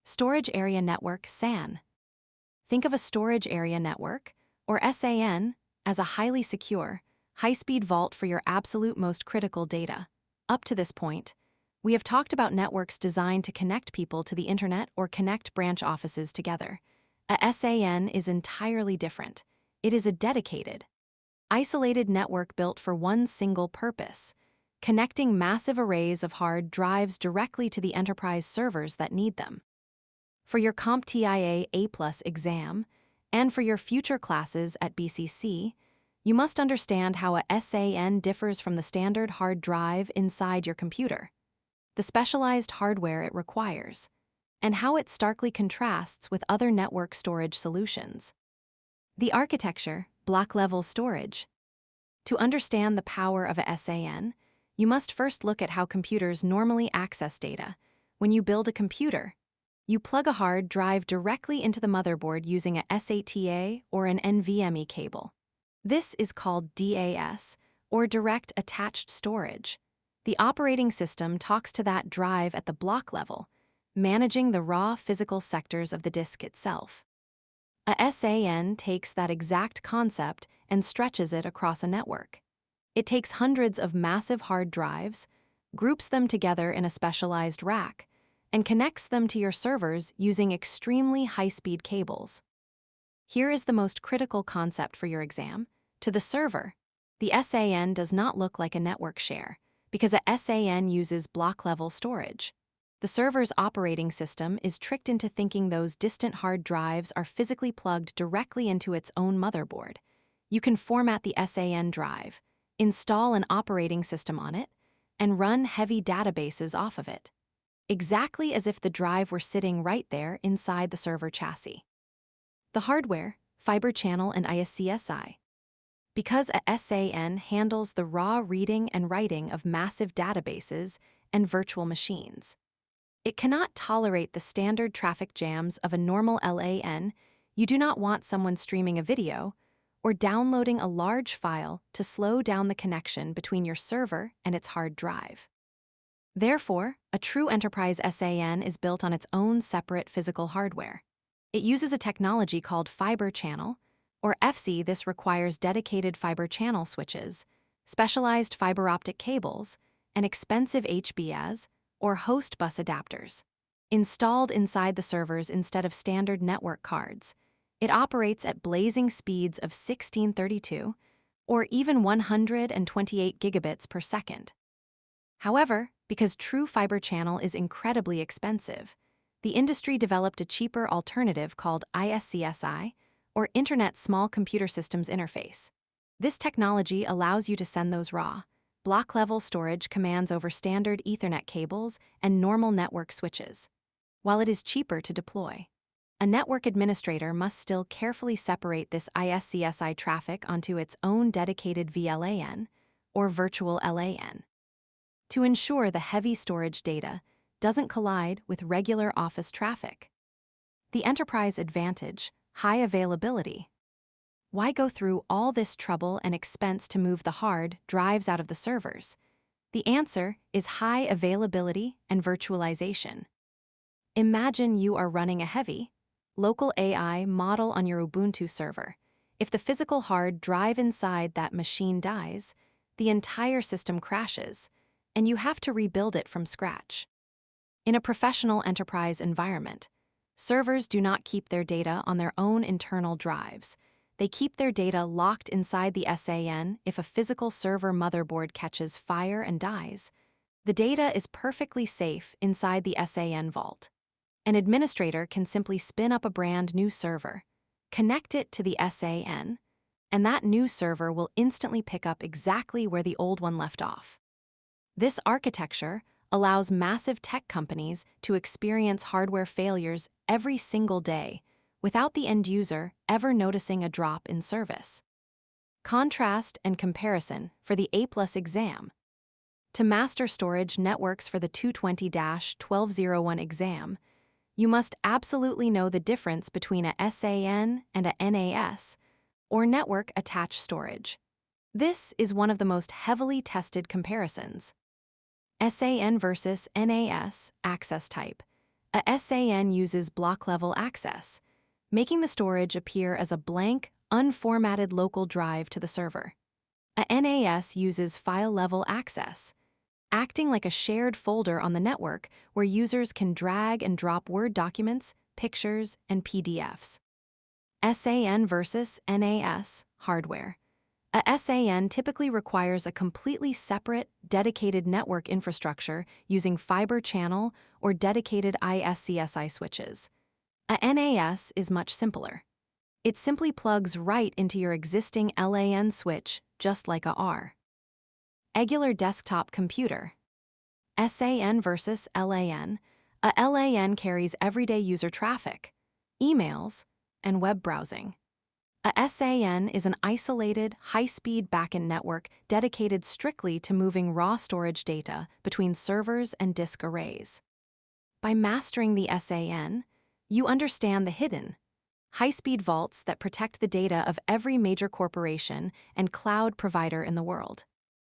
Storage Area Network (SAN). Think of a storage area network, or SAN, as a highly secure, high-speed vault for your absolute most critical data. Up to this point, we have talked about networks designed to connect people to the internet or connect branch offices together. A SAN is entirely different. It is a dedicated, isolated network built for one single purpose: connecting massive arrays of hard drives directly to the enterprise servers that need them. For your CompTIA A+ exam, and for your future classes at BCC, you must understand how a SAN differs from the standard hard drive inside your computer, the specialized hardware it requires, and how it starkly contrasts with other network storage solutions. The architecture, block-level storage. To understand the power of a SAN, you must first look at how computers normally access data. When you build a computer, you plug a hard drive directly into the motherboard using a SATA or an NVMe cable. This is called DAS, or Direct Attached Storage. The operating system talks to that drive at the block level, managing the raw physical sectors of the disk itself. A SAN takes that exact concept and stretches it across a network. It takes hundreds of massive hard drives, groups them together in a specialized rack, and connects them to your servers using extremely high-speed cables. Here is the most critical concept for your exam. To the server, the SAN does not look like a network share, because a SAN uses block-level storage. The server's operating system is tricked into thinking those distant hard drives are physically plugged directly into its own motherboard. You can format the SAN drive, install an operating system on it, and run heavy databases off of it, exactly as if the drive were sitting right there inside the server chassis. The hardware, Fibre Channel and ISCSI. Because a SAN handles the raw reading and writing of massive databases and virtual machines, it cannot tolerate the standard traffic jams of a normal LAN. You do not want someone streaming a video or downloading a large file to slow down the connection between your server and its hard drive. Therefore, a true enterprise SAN is built on its own separate physical hardware. It uses a technology called Fibre Channel, or FC. This requires dedicated fiber channel switches, specialized fiber optic cables, and expensive HBAs, or host bus adapters, installed inside the servers instead of standard network cards. It operates at blazing speeds of 1632 or even 128 gigabits per second. However, because true fiber channel is incredibly expensive, the industry developed a cheaper alternative called ISCSI, or Internet Small Computer Systems Interface. This technology allows you to send those raw, block-level storage commands over standard Ethernet cables and normal network switches. While it is cheaper to deploy, a network administrator must still carefully separate this ISCSI traffic onto its own dedicated VLAN, or virtual LAN, to ensure the heavy storage data doesn't collide with regular office traffic. The enterprise advantage: high availability. Why go through all this trouble and expense to move the hard drives out of the servers? The answer is high availability and virtualization. Imagine you are running a heavy, local AI model on your Ubuntu server. If the physical hard drive inside that machine dies, the entire system crashes, and you have to rebuild it from scratch. In a professional enterprise environment, servers do not keep their data on their own internal drives. They keep their data locked inside the SAN. If a physical server motherboard catches fire and dies, the data is perfectly safe inside the SAN vault. An administrator can simply spin up a brand new server, connect it to the SAN, and that new server will instantly pick up exactly where the old one left off. This architecture allows massive tech companies to experience hardware failures every single day without the end user ever noticing a drop in service. Contrast and comparison for the A+ exam. To master storage networks for the 220-1201 exam, you must absolutely know the difference between a SAN and a NAS, or network attached storage. This is one of the most heavily tested comparisons. SAN versus NAS access type. A SAN uses block-level access, making the storage appear as a blank, unformatted local drive to the server. A NAS uses file-level access, acting like a shared folder on the network where users can drag and drop Word documents, pictures, and PDFs. SAN versus NAS hardware. A SAN typically requires a completely separate, dedicated network infrastructure using fiber channel or dedicated ISCSI switches. A NAS is much simpler. It simply plugs right into your existing LAN switch, just like a R. Angular desktop computer. SAN versus LAN. A LAN carries everyday user traffic, emails, and web browsing. A SAN is an isolated, high-speed backend network dedicated strictly to moving raw storage data between servers and disk arrays. By mastering the SAN, you understand the hidden, high-speed vaults that protect the data of every major corporation and cloud provider in the world.